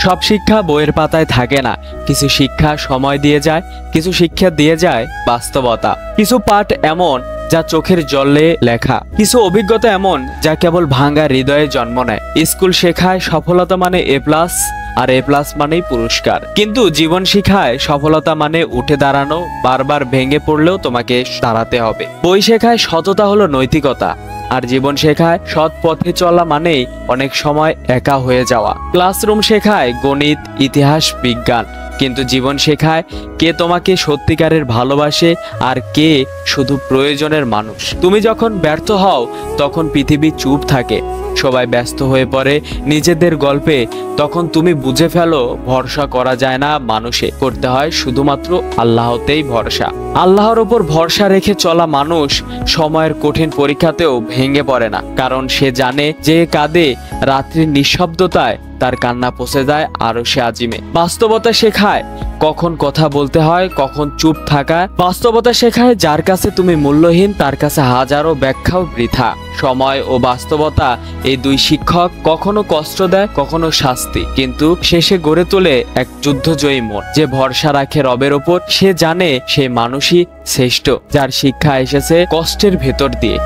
সব শিক্ষা বইয়ের পাতায় থাকে না, কিছু শিক্ষা সময় দিয়ে যায়, কিছু শিক্ষা দিয়ে যায় বাস্তবতা। কিছু পাঠ এমন যা চোখের জলে লেখা, কিছু অভিজ্ঞতা এমন যা কেবল ভাঙা হৃদয়ে জন্ম নেয়। স্কুল শেখায় সফলতা মানে A+, আর A+ মানেই পুরস্কার, কিন্তু জীবন শিখায় সফলতা মানে উঠে দাঁড়ানো, বারবার ভেঙে পড়লেও তোমাকে দাঁড়াতে হবে। বই শেখায় সততা হলো নৈতিকতা, আর জীবন শেখায় সৎ পথে চলা মানেই অনেক সময় একা হয়ে যাওয়া। ক্লাসরুম শেখায় গণিত, ইতিহাস, বিজ্ঞান, কিন্তু জীবন শেখায় কে তোমাকে সত্যিকারের ভালোবাসে আর কে শুধু প্রয়োজনের মানুষ। তুমি যখন ব্যর্থ হও তখন পৃথিবী চুপ থাকে, সবাই ব্যস্ত হয়ে পড়ে নিজেদের গল্পে, তখন তুমি বুঝে ফেলো ভরসা করা যায় না মানুষে, করতে হয় শুধুমাত্র আল্লাহতেই ভরসা। আল্লাহর উপর ভরসা রেখে চলা মানুষ সময়ের কঠিন পরীক্ষাতেও ভেঙে পড়ে না, কারণ সে জানে যে কাঁদে রাত্রির নিঃশব্দতায় তার কান্না পৌঁছে যায় আরশে আজিমে। বাস্তবতা শেখায় কখন কথা বলতে হয়, কখন চুপ থাকা। বাস্তবতা শেখায় যার কাছে তুমি মূল্যহীন তার কাছে হাজারো ব্যাখ্যাও বৃথা। সময় ও বাস্তবতা এই দুই শিক্ষক, কখনো কষ্ট দেয়, কখনো শাস্তি, কিন্তু শেষে গড়ে তোলে এক যুদ্ধজয়ী মন। যে ভরসা রাখে রবের ওপর সে জানে সে মানুষই শ্রেষ্ঠ, যার শিক্ষা এসেছে কষ্টের ভেতর দিয়ে।